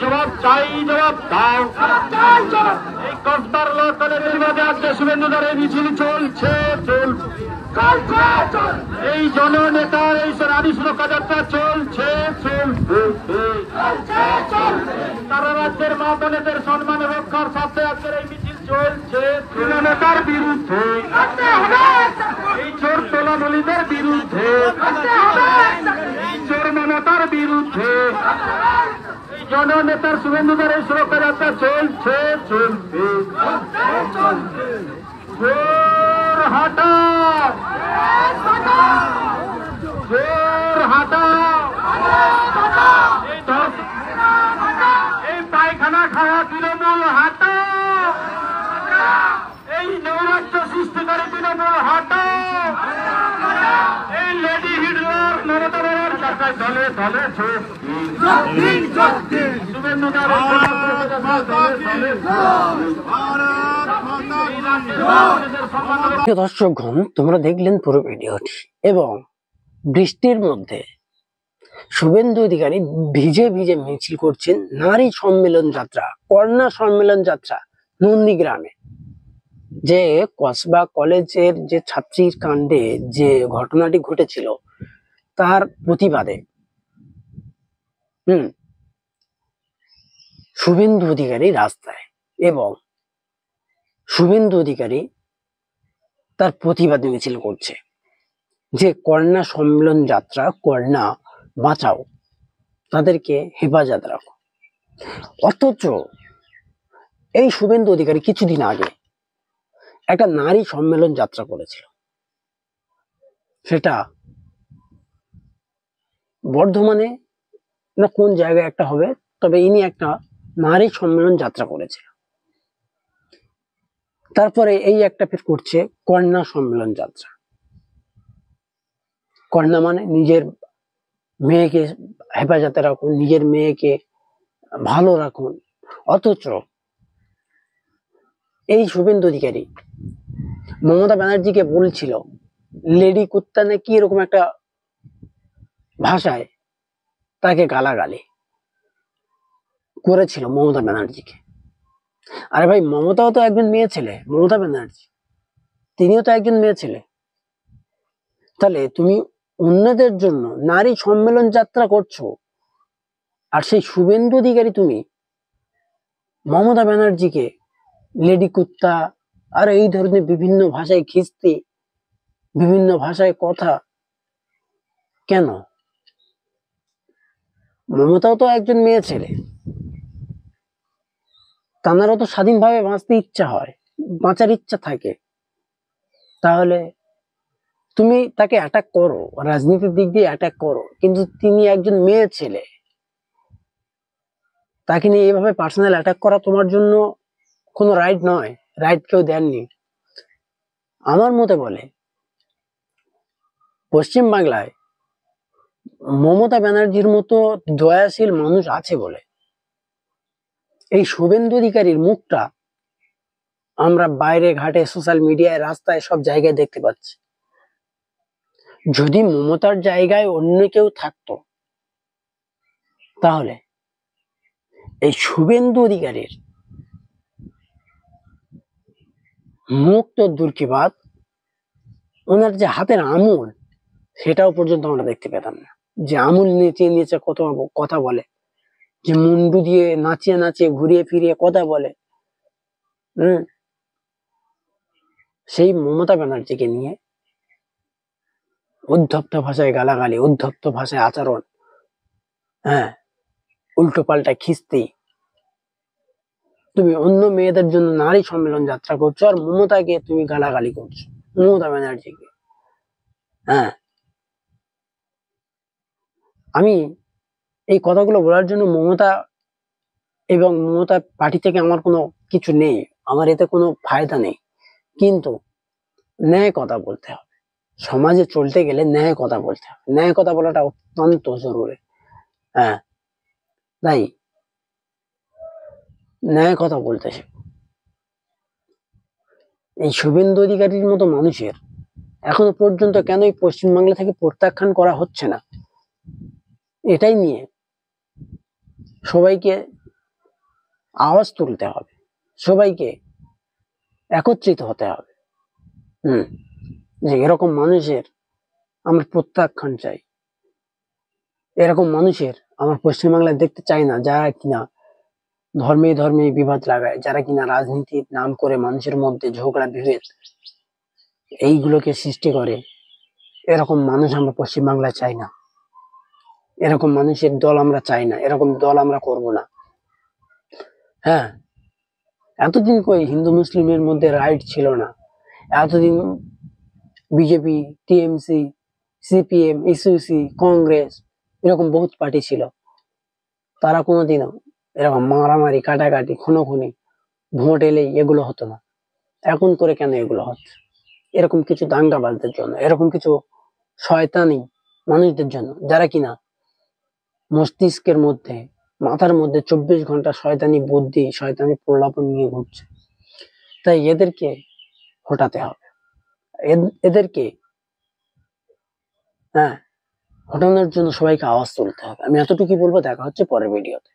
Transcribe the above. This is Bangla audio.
জবাব চাই, জবাব দাও। এই কসবার লোকালে নির্বাচনে আজকে শুভেন্দুদার এই মিছিল চলছে, এই জননেতার এই নারী সুরক্ষা যাত্রা চলছে, সারা রাজ্যের মা বোনেদের সম্মান রক্ষার স্বার্থে আজকের এই মিছিল চলছে নেতার বিরুদ্ধে, এই চোর তোলামলিদের বিরুদ্ধে, এই চোর নেতার বিরুদ্ধে, এই জননেতার শুভেন্দুদার এই সুরক্ষা যাত্রা চলছে, জোর হাটা, জোর হাটা, এই পায়খানা খাওয়া তৃণমূল হাটা, এই নৈরাজ্য সৃষ্টিকারী তৃণমূল হাটা, এই লেডি হিটলার মমতা ব্যানার্জি দলে দলে শুভেন্দুদার দর্শকগণ, তোমরা দেখলেন পুরো ভিডিওটি। এবং বৃষ্টির মধ্যে শুভেন্দু অধিকারী ভিজে ভিজে মিছিল করছেন নারী সম্মেলন যাত্রা, কন্যা সম্মেলন যাত্রা নন্দীগ্রামে। যে কসবা কলেজের যে ছাত্রীর কাণ্ডে যে ঘটনাটি ঘটেছিল তার প্রতিবাদে শুভেন্দু অধিকারী রাস্তায়, এবং শুভেন্দু অধিকারী তার প্রতিবাদী মিছিল করছে যে কন্যা সম্মেলন যাত্রা, কন্যা বাঁচাও, তাদেরকে হেফাজত রাখো। অথচ এই শুভেন্দু অধিকারী কিছুদিন আগে একটা নারী সম্মেলন যাত্রা করেছিল, সেটা বর্ধমানে না কোন জায়গায় একটা হবে, তবে ইনি একটা নারী সম্মেলন যাত্রা করেছিল। তারপরে এই একটা ফের করছে কন্যা সম্মেলন যাত্রা। কন্যা মানে নিজের মেয়েকে হেফাজতে রাখুন, নিজের মেয়েকে ভালো রাখুন। অথচ এই শুভেন্দু অধিকারী মমতা ব্যানার্জিকে বলছিল লেডি কুত্তা নাকি এরকম একটা ভাষায় তাকে গালাগালি করেছিল মমতা ব্যানার্জিকে। আরে ভাই, মমতাও তো একজন মেয়ে ছেলে, মমতা ব্যানার্জি তিনিও তো একজন মেয়ে ছেলে। তাহলে তুমি অন্যদের জন্য নারী সম্মেলন যাত্রা করছো, আর সেই শুভেন্দু অধিকারী তুমি মমতা ব্যানার্জিকে লেডি কুত্তা আর এই ধরনের বিভিন্ন ভাষায় খিস্তি, বিভিন্ন ভাষায় কথা কেন? মমতাও তো একজন মেয়ে ছেলে, তাঁরও তো স্বাধীনভাবে বাঁচতে ইচ্ছা হয়, বাঁচার ইচ্ছা থাকে। তাহলে তুমি তাকে অ্যাটাক করো, রাজনীতির দিক দিয়ে অ্যাটাক করো, কিন্তু তিনি একজন মেয়ে ছেলে, তাকে নিয়ে এইভাবে পার্সোনাল অ্যাটাক করা তোমার জন্য কোনো রাইট নয়, রাইট কেউ দেননি। আমার মতে বলে পশ্চিম বাংলায় মমতা ব্যানার্জির মতো দয়াশীল মানুষ আছে বলে এই শুভেন্দু অধিকারীর মুখটা আমরা বাইরে ঘাটে, সোশ্যাল মিডিয়ায়, রাস্তায়, সব জায়গায় দেখতে পাচ্ছি। যদি মমতার জায়গায় অন্য কেউ থাকতো তাহলে এই শুভেন্দু অধিকারীর মুখ তো দূর কি বাদ, ওনার যে হাতের আঙুল সেটাও পর্যন্ত আমরা দেখতে পেতাম না। যে আঙুল নেচে নেচে কত কথা বলে, যে মুন্ডু দিয়ে নাচিয়ে নাচিয়ে ঘুরিয়ে ফিরিয়ে কথা বলে, সেই মমতা ব্যানার্জিকে নিয়ে উদ্ধপ্ত ভাষায় গালাগালি, উদ্ধপ্ত ভাষায় আচরণ, উল্টো পাল্টা খিস্তি। তুমি অন্য মেয়েদের জন্য নারী সম্মেলন যাত্রা করছো, আর মমতাকে তুমি গালাগালি করছো, মমতা ব্যানার্জিকে। আমি এই কথাগুলো বলার জন্য মমতা এবং মমতা পার্টি থেকে আমার কোনো কিছু নেই, আমার এতে কোনো ফায়দা নেই, কিন্তু ন্যায় কথা বলতে হবে। সমাজে চলতে গেলে ন্যায় কথা বলতে হবে, ন্যায় কথা বলাটা অত্যন্ত জরুরি। তাই ন্যায় কথা বলতে শেখো। এই শুভেন্দু অধিকারীর মতো মানুষের এখনো পর্যন্ত কেন এই পশ্চিমবাংলা থেকে প্রত্যাখ্যান করা হচ্ছে না, এটাই নিয়ে সবাইকে আওয়াজ তুলতে হবে, সবাইকে একত্রিত হতে হবে। যে এরকম মানুষের আমরা প্রত্যাখ্যান চাই, এরকম মানুষের আমার পশ্চিমবাংলায় দেখতে চাই না, যারা কিনা ধর্মে ধর্মে বিবাদ লাগায়, যারা কিনা রাজনীতির নাম করে মানুষের মধ্যে ঝগড়া বিভেদ এইগুলোকে সৃষ্টি করে। এরকম মানুষ আমরা পশ্চিমবাংলায় চাই না, এরকম মানুষের দল আমরা চাই না, এরকম দল আমরা করব না। হ্যাঁ, এতদিন কই হিন্দু মুসলিমের মধ্যে রাইট ছিল না? এতদিন বিজেপি, টিএমসি, সিপিএম, ইসিউসি, কংগ্রেস এরকম বহুত পার্টি ছিল, তারা কোনোদিনও এরকম মারামারি, কাটাকাটি, খুনোখুনি, ভোট এলেই এগুলো হতো না। এখন করে কেন এগুলো হচ্ছে? এরকম কিছু দাঙ্গাবাজদের জন্য, এরকম কিছু শয়তানি মানুষদের জন্য, যারা কিনা মস্তিষ্কের মধ্যে, মাথার মধ্যে 24 ঘন্টা শয়তানি বুদ্ধি, শয়তানি প্রলাপন নিয়ে ঘুরছে। তাই এদেরকে হটাতে হবে, এদেরকে হ্যাঁ হটানোর জন্য সবাইকে আওয়াজ তুলতে হবে। আমি এতটুকুই বলবো, দেখা হচ্ছে পরের ভিডিওতে।